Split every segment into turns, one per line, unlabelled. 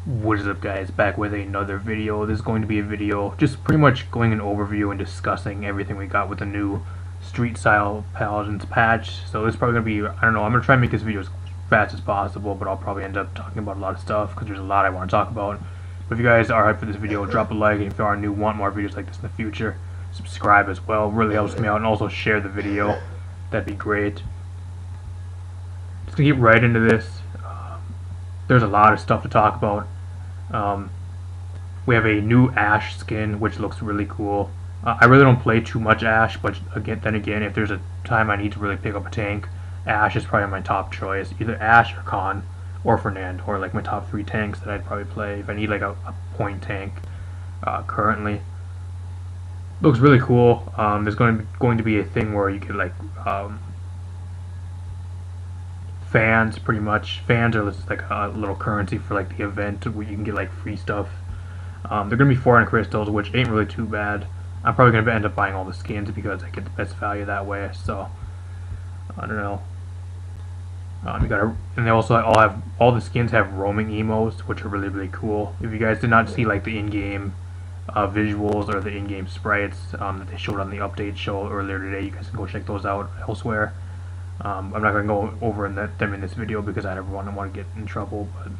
What is up, guys? Back with another video. This is going to be a video just pretty much going an overview and discussing everything we got with the new street style Paladins patch. So this is probably going to be, I don't know, I'm going to try and make this video as fast as possible, but I'll probably end up talking about a lot of stuff because there's a lot I want to talk about. But if you guys are hyped for this video, drop a like, and if you are new, want more videos like this in the future, subscribe as well. It really helps me out, and also share the video. That'd be great. Just going to get right into this. There's a lot of stuff to talk about. We have a new Ash skin, which looks really cool. I really don't play too much Ash, but then again, if there's a time I need to really pick up a tank, Ash is probably my top choice. Either Ash or Khan or Fernand, or like my top 3 tanks that I'd probably play if I need like a point tank currently. Looks really cool. There's going to be a thing where you could like fans, pretty much. Fans are just like a little currency for like the event where you can get like free stuff. They're gonna be 400 crystals, which ain't really too bad. I'm probably gonna end up buying all the skins because I get the best value that way. So I don't know. And they also all the skins have roaming emotes, which are really cool. If you guys did not see like the in-game visuals or the in-game sprites that they showed on the update show earlier today, you guys can go check those out elsewhere. I'm not going to go over them in this video because I don't want to get in trouble, but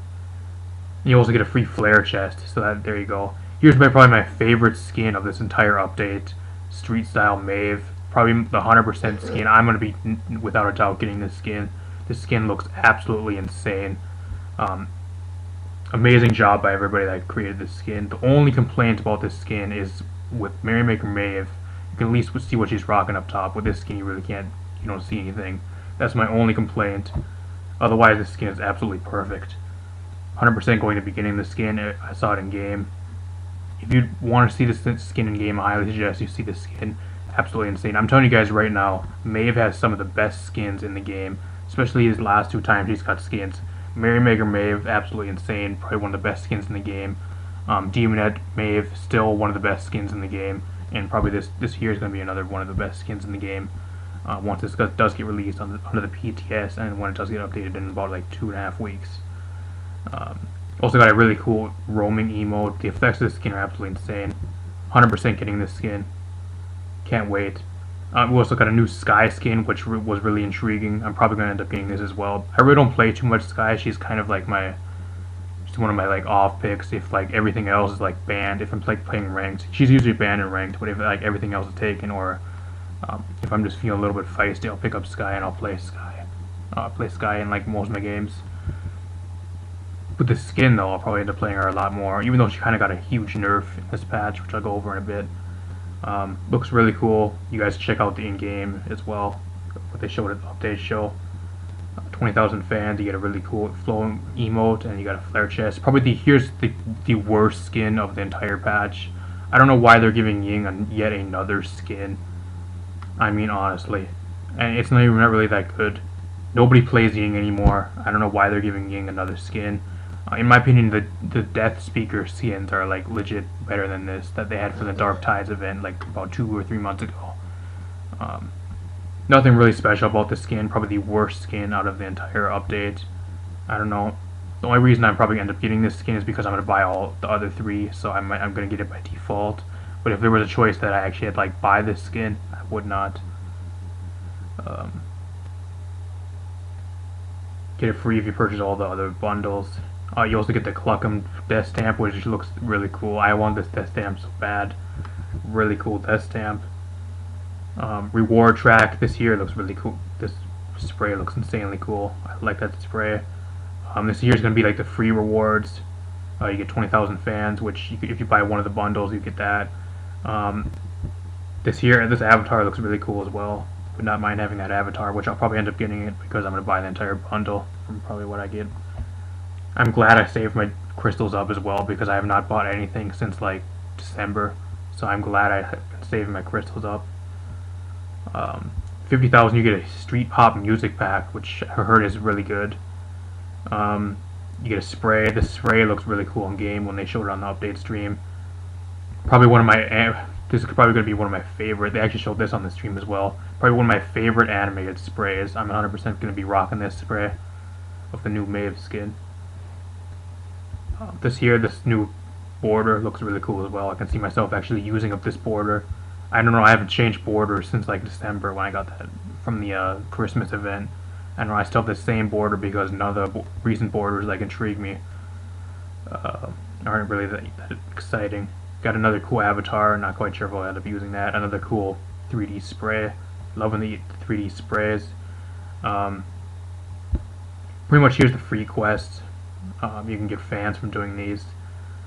you also get a free flare chest, so that there you go. Here's probably my favorite skin of this entire update, Street Style Maeve. Probably the 100% skin. I'm going to be, without a doubt, getting this skin. This skin looks absolutely insane. Amazing job by everybody that created this skin. The only complaint about this skin is with Merrymaker Maeve, you can at least see what she's rocking up top. With this skin, you really can't. You don't see anything. That's my only complaint. Otherwise, this skin is absolutely perfect. 100% going to be getting the skin. I saw it in game. If you want to see this skin in game, I highly suggest you see this skin. Absolutely insane. I'm telling you guys right now, Maeve has some of the best skins in the game, especially his last 2 times he's got skins. Merrymaker Maeve, absolutely insane. Probably one of the best skins in the game. Demonette Maeve, still one of the best skins in the game. And probably this year is going to be another one of the best skins in the game. Once this does get released under the PTS, and when it does get updated in about like 2.5 weeks. Also got a really cool roaming emote. The effects of this skin are absolutely insane. 100% getting this skin. Can't wait. We also got a new Sky skin, which was really intriguing. I'm probably going to end up getting this as well. I really don't play too much Sky. She's kind of like she's one of my like off picks. If like everything else is like banned, if I'm like playing ranked, she's usually banned in ranked. But if like everything else is taken, or if I'm just feeling a little bit feisty, I'll pick up Sky and I'll play Sky. Play Sky in like most of my games. With the skin though, I'll probably end up playing her a lot more, even though she kind of got a huge nerf in this patch, which I'll go over in a bit. Looks really cool. You guys check out the in-game as well, what they showed at the update show. 20,000 fans, you get a really cool flowing emote, and you got a flare chest. Probably here's the worst skin of the entire patch. I don't know why they're giving Ying yet another skin. I mean, honestly, and it's not really that good. Nobody plays Ying anymore. I don't know why they're giving Ying another skin. In my opinion, the Death Speaker skins are like legit better than this that they had for the Dark Tides event like about 2 or 3 months ago. Nothing really special about this skin. Probably the worst skin out of the entire update. I don't know. The only reason I'm probably end up getting this skin is because I'm gonna buy all the other 3, so I'm gonna get it by default. But if there was a choice that I actually had like buy this skin, I would not. Get it free if you purchase all the other bundles. You also get the Cluckum death stamp, which looks really cool. I want this death stamp so bad. Really cool death stamp. Reward track this year looks really cool. This spray looks insanely cool. I like that spray. This year is going to be like the free rewards. You get 20,000 fans, which if you buy one of the bundles, you get that. This avatar looks really cool as well. Would not mind having that avatar, which I'll probably end up getting it because I'm going to buy the entire bundle from probably what I get. I'm glad I saved my crystals up as well because I have not bought anything since like December, so I'm glad I saved my crystals up. 50,000, you get a Street Pop music pack, which I heard is really good. You get a spray. This spray looks really cool in game when they showed it on the update stream. Probably one of my this is probably going to be one of my favorite. They actually showed this on the stream as well. Probably one of my favorite animated sprays. I'm 100% going to be rocking this spray of the new Maeve skin. This new border looks really cool as well. I can see myself actually using up this border. I don't know, I haven't changed borders since like December when I got that from the Christmas event. I don't know, I still have the same border because none of the recent borders like intrigue me. Aren't really that exciting. Got another cool avatar, not quite sure if I'll end up using that. Another cool 3D spray. Loving the 3D sprays. Pretty much here's the free quests. You can get fans from doing these.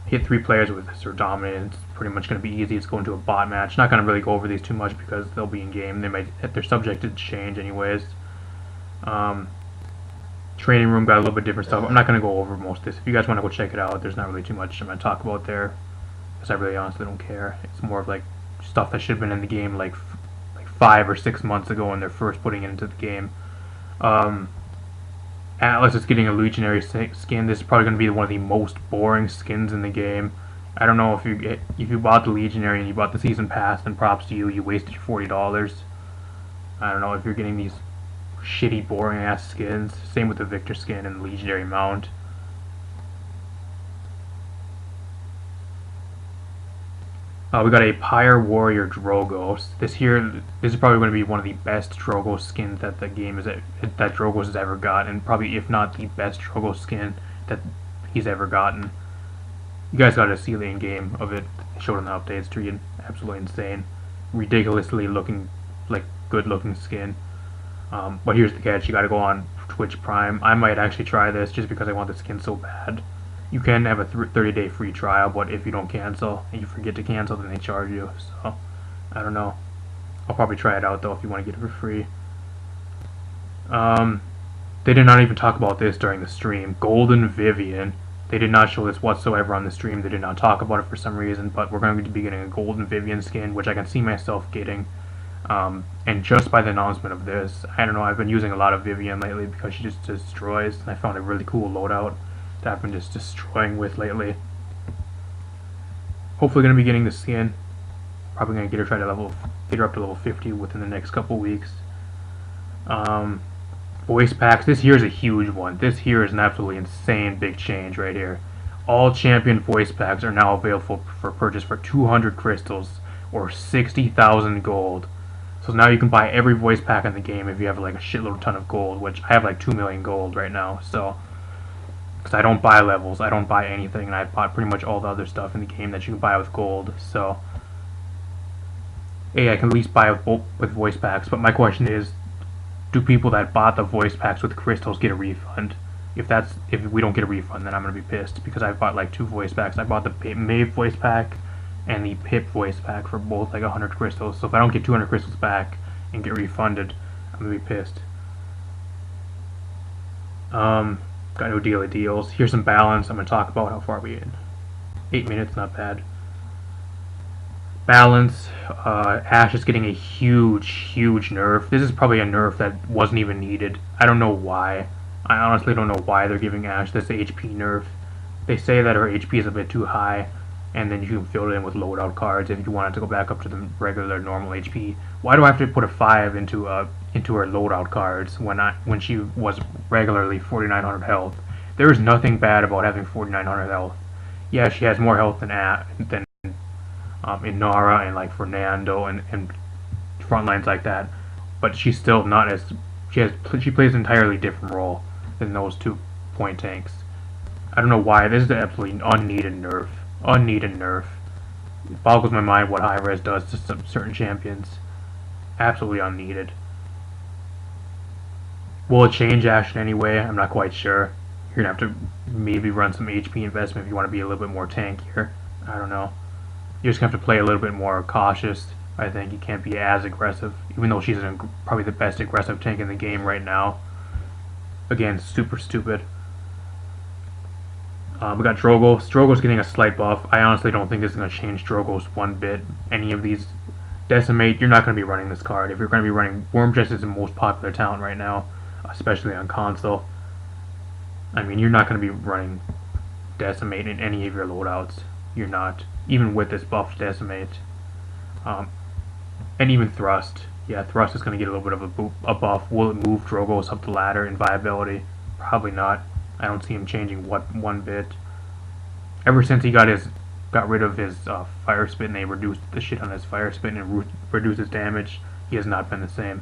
Hit 3 players with this or dominate. It's pretty much going to be easy. It's going to a bot match. Not going to really go over these too much because they'll be in game. They're subject to change anyways. Training room got a little bit different stuff. I'm not going to go over most of this. If you guys want to go check it out, there's not really too much I'm going to talk about there because I really honestly don't care. It's more of like stuff that should have been in the game like 5 or 6 months ago when they're first putting it into the game. Atlas is getting a Legionary skin. This is probably going to be one of the most boring skins in the game. I don't know if you bought the Legionary and you bought the Season Pass, then props to you. You wasted your $40. I don't know if you're getting these shitty, boring ass skins. Same with the Victor skin and the Legionary mount. We got a Pyre Warrior Drogos. This is probably going to be one of the best Drogos skins that the game that Drogos has ever got, and probably if not the best Drogos skin that he's ever gotten. You guys got to see the in-game of it. Showed in the updates. Treated absolutely insane, ridiculously looking, like good-looking skin. But here's the catch: you got to go on Twitch Prime. I might actually try this just because I want the skin so bad. You can have a 30-day free trial, but if you don't cancel and you forget to cancel, then they charge you. So, I don't know. I'll probably try it out though if you want to get it for free. They did not even talk about this during the stream. Golden Vivian. They did not show this whatsoever on the stream. They did not talk about it for some reason, but we're going to be getting a Golden Vivian skin, which I can see myself getting. And just by the announcement of this, I don't know, I've been using a lot of Vivian lately because she just destroys, and I found a really cool loadout that I've been just destroying with lately. Hopefully going to be getting the skin. Probably going to get her up to level 50 within the next couple weeks. Voice packs. This here is a huge one. This here is an absolutely insane big change right here. All champion voice packs are now available for purchase for 200 crystals or 60,000 gold. So now you can buy every voice pack in the game if you have like a shitload ton of gold, which I have like 2 million gold right now. So, because I don't buy levels, I don't buy anything, and I've bought pretty much all the other stuff in the game that you can buy with gold. So, hey, I can at least buy with voice packs. But my question is, do people that bought the voice packs with crystals get a refund? If we don't get a refund, then I'm gonna be pissed because I bought like 2 voice packs. I bought the Maeve voice pack and the Pip voice pack for both like 100 crystals. So if I don't get 200 crystals back and get refunded, I'm gonna be pissed. Got no daily deals. Here's some balance. I'm gonna talk about how far we in. 8 minutes, not bad. Balance. Ashe is getting a huge nerf. This is probably a nerf that wasn't even needed. I don't know why. I honestly don't know why they're giving Ashe this HP nerf. They say that her HP is a bit too high, and then you can fill it in with loadout cards if you want it to go back up to the regular normal HP. Why do I have to put a 5 into her loadout cards when she was regularly 4,900 health? There is nothing bad about having 4,900 health. Yeah, she has more health than Inara and like Fernando and front lines like that, but she's still not as she plays an entirely different role than those 2 point tanks. I don't know why. This is an absolutely unneeded nerf. Unneeded nerf. It boggles my mind what high res does to some certain champions. Absolutely unneeded. Will it change Ashe in any way? I'm not quite sure. You're gonna have to maybe run some HP investment if you want to be a little bit more tankier. I don't know. You're just gonna have to play a little bit more cautious. I think you can't be as aggressive, even though she's probably the best aggressive tank in the game right now. Again, super stupid. We got Drogo. Drogo's getting a slight buff. I honestly don't think this is going to change Drogo's one bit. Any of these Decimate, you're not going to be running this card. If you're going to be running, Wormchest is the most popular talent right now, especially on console. I mean, you're not going to be running Decimate in any of your loadouts. You're not. Even with this buffed Decimate. And even Thrust. Yeah, Thrust is going to get a little bit of a buff. Will it move Drogo's up the ladder in viability? Probably not. I don't see him changing one bit. Ever since he got rid of his fire spit and they reduced the shit on his fire spit and reduced his damage, he has not been the same.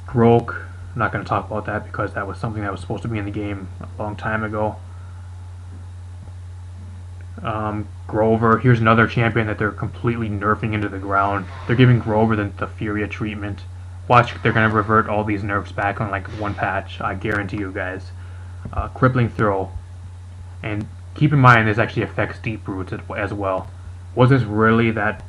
Grok, I'm not going to talk about that because that was something that was supposed to be in the game a long time ago. Grover, here's another champion that they're completely nerfing into the ground. They're giving Grover the Furia treatment. Watch, they're going to revert all these nerfs back on like one patch, I guarantee you guys. Crippling Throw. And keep in mind this actually affects Deep Roots as well. Was this really that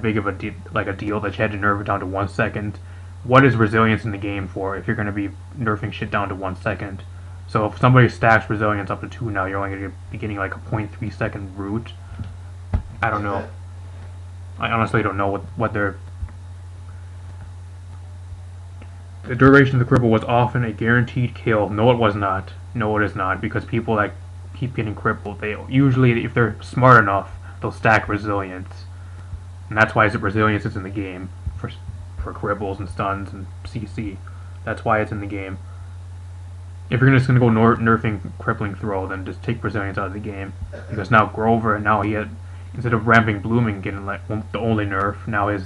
big of a deal that you had to nerf it down to 1 second? What is resilience in the game for if you're going to be nerfing shit down to 1 second? So if somebody stacks resilience up to 2 now, you're only going to be getting like a 0.3 second root. I don't know. I honestly don't know what their... The duration of the cripple was often a guaranteed kill. No, it was not. No, it is not, because people that keep getting crippled, they usually, if they're smart enough, they'll stack resilience. And that's why resilience is in the game for cripples and stuns and CC. That's why it's in the game. If you're just going to go nerfing Crippling Throw, then just take resilience out of the game. Because now Grover, now he had, instead of ramping Blooming getting like the only nerf, now his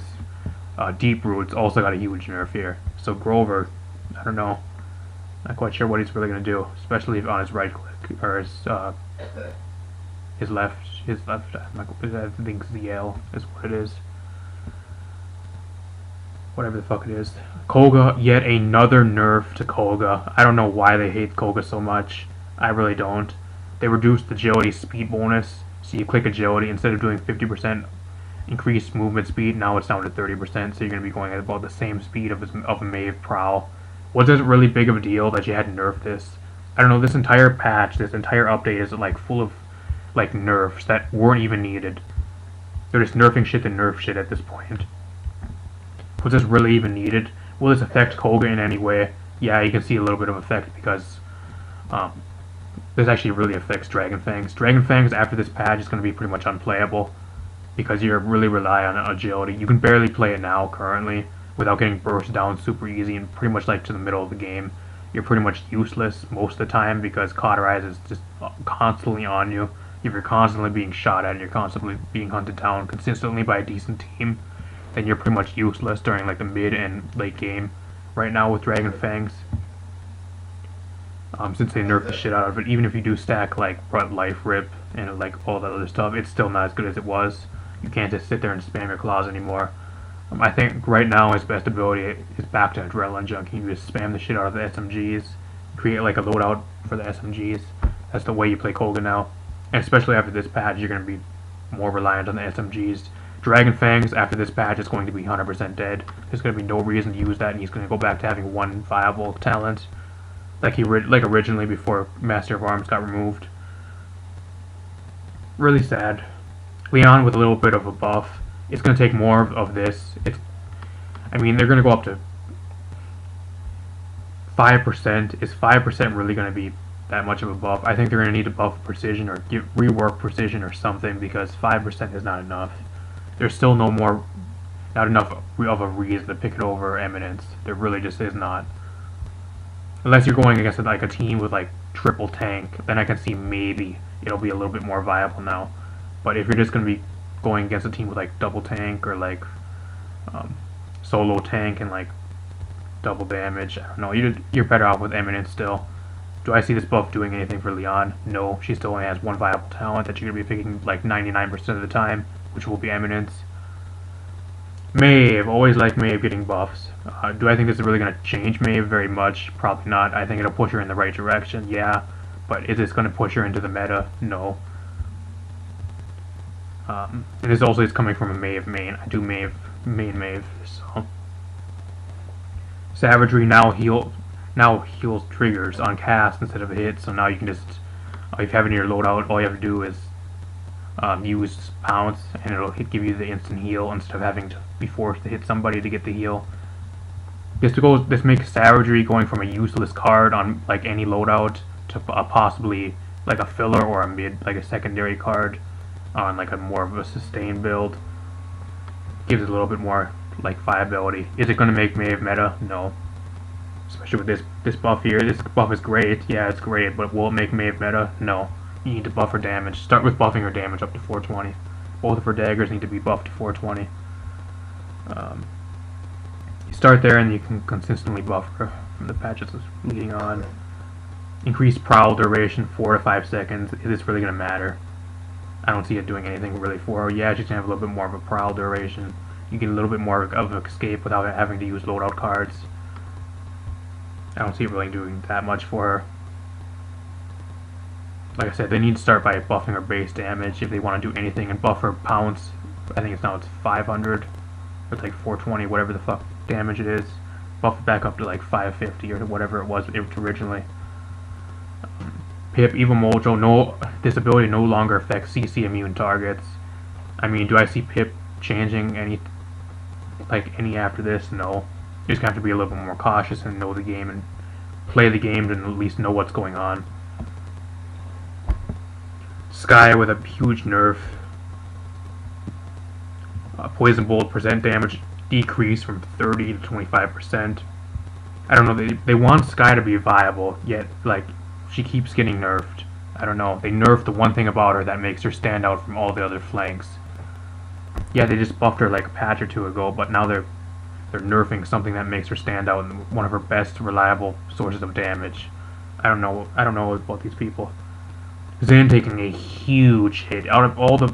Deep Roots also got a huge nerf here. So Grover, I don't know, not quite sure what he's really going to do, especially if on his right click, or his left, I think ZL is what it is. Whatever the fuck it is. Koga, yet another nerf to Koga. I don't know why they hate Koga so much. I really don't. They reduced agility speed bonus, so you click agility, instead of doing 50% increased movement speed, now it's down to 30%, so you're going to be going at about the same speed of a Maeve Prowl. Was it really big of a deal that you had to nerf this? I don't know, this entire patch, this entire update is like full of like nerfs that weren't even needed. They're just nerfing shit to nerf shit at this point. Was this really even needed? Will this affect Koga in any way? Yeah, you can see a little bit of effect because this actually really affects Dragon Fangs. Dragon Fangs after this patch is going to be pretty much unplayable because you really rely on agility. You can barely play it now currently without getting burst down super easy and pretty much like to the middle of the game. You're pretty much useless most of the time because Cauterize is just constantly on you. If you're constantly being shot at and you're constantly being hunted down consistently by a decent team, then you're pretty much useless during like the mid and late game right now with Dragon Fangs. Since they nerfed the shit out of it, even if you do stack like Life Rip and like all that other stuff, it's still not as good as it was. You can't just sit there and spam your claws anymore. I think right now his best ability is back to Adrenaline Junkie. You just spam the shit out of the SMGs, create like a loadout for the SMGs. That's the way you play Koga now. And especially after this patch, you're going to be more reliant on the SMGs. Dragon Fangs, after this patch, is going to be 100% dead. There's going to be no reason to use that, and he's going to go back to having one viable talent, like originally before Master of Arms got removed. Really sad. Leon with a little bit of a buff. It's going to take more of this. I mean, they're going to go up to 5%. Is 5% really going to be that much of a buff? I think they're going to need to buff precision or rework precision or something, because 5% is not enough. There's still not enough of a reason to pick it over Eminence. There really just is not. Unless you're going against like a team with like triple tank, then I can see maybe it'll be a little bit more viable now. But if you're just going to be going against a team with like double tank or like solo tank and like double damage, I don't know, you're better off with Eminence still. Do I see this buff doing anything for Leon? No, she still only has one viable talent that you're going to be picking like 99% of the time, which will be Eminence. Maeve, always like Maeve getting buffs. Do I think this is really going to change Maeve very much? Probably not. I think it'll push her in the right direction, yeah. But is this going to push her into the meta? No. And this also is coming from a Maeve main. I do main Maeve, so. Savagery now heals triggers on cast instead of a hit, so now you can just, if you have it in your loadout, all you have to do is use Pounce, and it'll give you the instant heal instead of having to be forced to hit somebody to get the heal. This makes Savagery going from a useless card on like any loadout to possibly like a filler or a mid, like a secondary card on like a more of a sustained build. Gives it a little bit more like viability. Is it going to make Maeve meta? No. especially with this buff here. This buff is great. Yeah, it's great, but will it make Maeve meta? No. You need to buff her damage. Start with buffing her damage up to 420. Both of her daggers need to be buffed to 420. You start there and you can consistently buff her from the patches leading on. Increase prowl duration 4 to 5 seconds. Is this really going to matter? I don't see it doing anything really for her. Yeah, she's going to have a little bit more of a prowl duration. You get a little bit more of an escape without having to use loadout cards. I don't see it really doing that much for her. Like I said, they need to start by buffing her base damage if they want to do anything, and buff her pounce. I think it's 500. It's like 420, whatever the fuck damage it is. Buff it back up to like 550 or whatever it was originally. Pip, Evil Mojo, no, this ability no longer affects CC immune targets. I mean, do I see Pip changing any after this? No. You just have to be a little bit more cautious and know the game and play the game and at least know what's going on. Sky with a huge nerf. Poison Bolt percent damage decrease from 30 to 25%. I don't know, they want Sky to be viable, yet like she keeps getting nerfed. I don't know, they nerfed the one thing about her that makes her stand out from all the other flanks. Yeah, they just buffed her like a patch or two ago, but now they're nerfing something that makes her stand out and one of her best reliable sources of damage. I don't know about these people. Zin taking a huge hit. Out of all the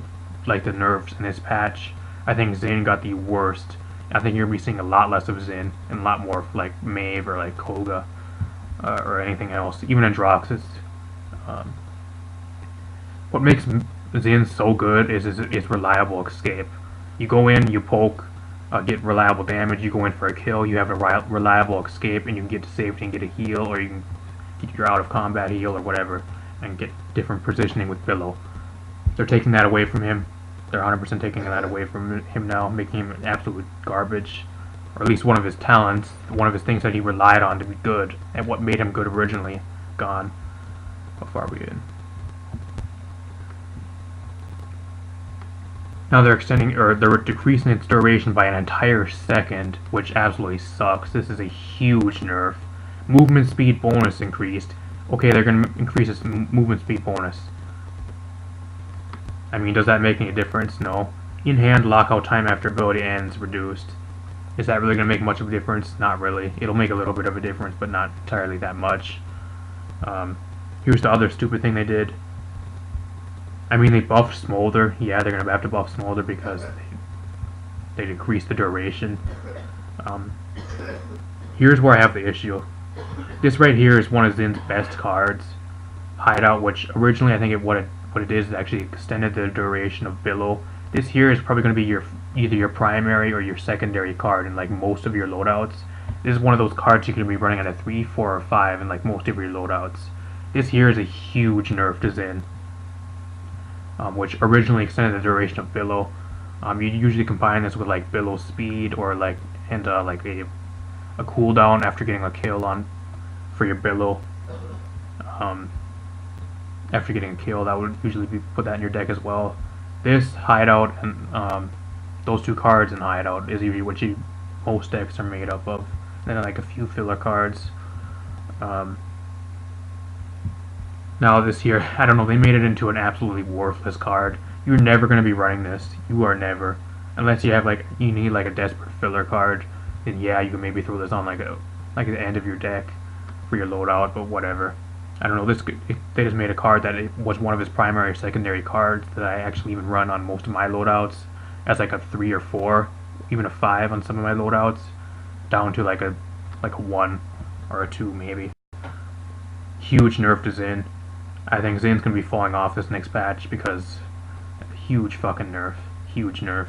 nerfs in this patch, I think Zin got the worst. I think you're going to be seeing a lot less of Zin and a lot more of like Maeve or like Koga or anything else. Even Androxus. What makes Zin so good is reliable escape. You go in, you poke, get reliable damage, you go in for a kill, you have a reliable escape, and you can get to safety and get a heal, or you can get your out of combat heal or whatever, and get different positioning with Billow. They're taking that away from him. They're 100% taking that away from him now, making him absolute garbage. Or at least one of his talents, one of his things that he relied on to be good, and what made him good originally, gone. How far are we in? Now they're extending, or they're decreasing its duration by an entire second, which absolutely sucks. This is a huge nerf. Movement speed bonus increased. Okay, they're going to increase its movement speed bonus. I mean, does that make any difference? No. In-hand lockout time after ability ends reduced. Is that really going to make much of a difference? Not really. It'll make a little bit of a difference, but not entirely that much. Here's the other stupid thing they did. I mean, they buffed Smolder. Yeah, they're going to have to buff Smolder because they decreased the duration. Here's where I have the issue. This right here is one of Zin's best cards. Hideout, which originally I think what it is actually extended the duration of Billow. This here is probably going to be either your primary or your secondary card in like most of your loadouts. This is one of those cards you can be running at a 3, 4, or 5 in like most of your loadouts. This here is a huge nerf to Zin. Which originally extended the duration of Billow. You usually combine this with like Billow speed or like a cooldown after getting a kill for your Billow. After getting a kill, that would usually put that in your deck as well. This Hideout and those two cards in Hideout is usually what most decks are made up of. And then like a few filler cards. Now this here, I don't know, they made it into an absolutely worthless card. You're never going to be running this. You are never. Unless you have you need like a desperate filler card, then yeah, you can maybe throw this on like at the end of your deck for your loadout, but whatever. I don't know, they just made a card that it was one of his primary or secondary cards that I actually even run on most of my loadouts as like a 3 or 4, even a 5 on some of my loadouts, down to like a 1 or a 2 maybe. Huge nerf to Zin. I think Zin's going to be falling off this next patch because huge fucking nerf. Huge nerf.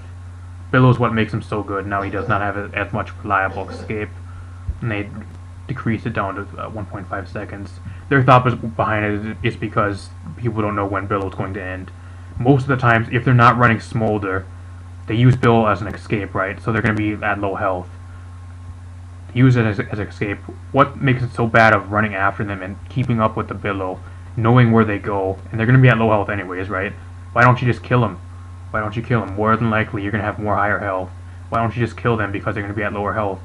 Billow's what makes him so good. Now he does not have as much reliable escape. And they decreased it down to 1.5 seconds. Their thought behind it is because people don't know when Billow's going to end. Most of the times, if they're not running Smolder, they use Billow as an escape, right? So they're going to be at low health. Use it as an escape. What makes it so bad of running after them and keeping up with the Billow, knowing where they go, and they're going to be at low health anyways, right? Why don't you just kill them? Why don't you kill them? More than likely, you're going to have more higher health. Why don't you just kill them because they're going to be at lower health?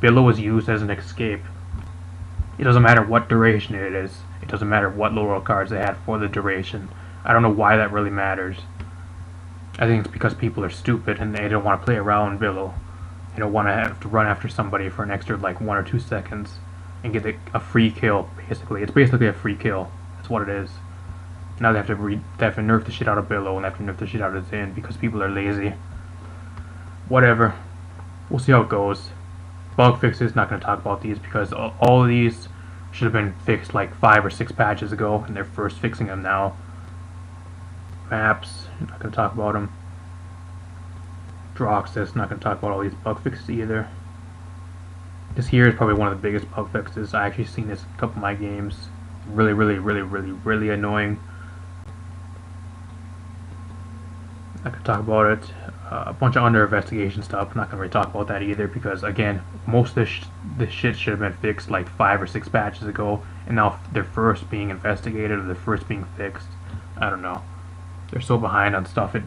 Billow is used as an escape. It doesn't matter what duration it is. It doesn't matter what low roll cards they had for the duration. I don't know why that really matters. I think it's because people are stupid and they don't want to play around Billow. They don't want to have to run after somebody for an extra like 1 or 2 seconds and get a free kill. Basically, it's basically a free kill. That's what it is. Now they have to nerf the shit out of Billow and they have to nerf the shit out of Zin because people are lazy. Whatever. We'll see how it goes. Bug fixes, not going to talk about these because all of these should have been fixed like 5 or 6 patches ago and they're first fixing them now. Maps, not going to talk about them. Droxus, not going to talk about all these bug fixes either. This here is probably one of the biggest bug fixes. I actually seen this in a couple of my games. Really, really, really, really, really annoying. I could talk about it. A bunch of under investigation stuff. I'm not gonna really talk about that either because again, most of this shit should have been fixed like 5 or 6 patches ago, and now they're first being investigated or they're first being fixed. I don't know. They're so behind on stuff. It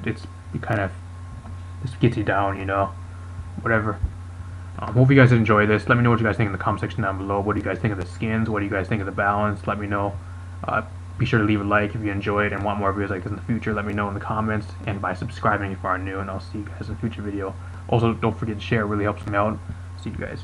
kind of just gets you down, you know. Whatever. Hope you guys enjoy this. Let me know what you guys think in the comment section down below. What do you guys think of the skins? What do you guys think of the balance? Let me know. Be sure to leave a like if you enjoyed and want more videos like this in the future. Let me know in the comments and by subscribing if you are new, and I'll see you guys in a future video. Also, don't forget to share. It really helps me out. See you guys.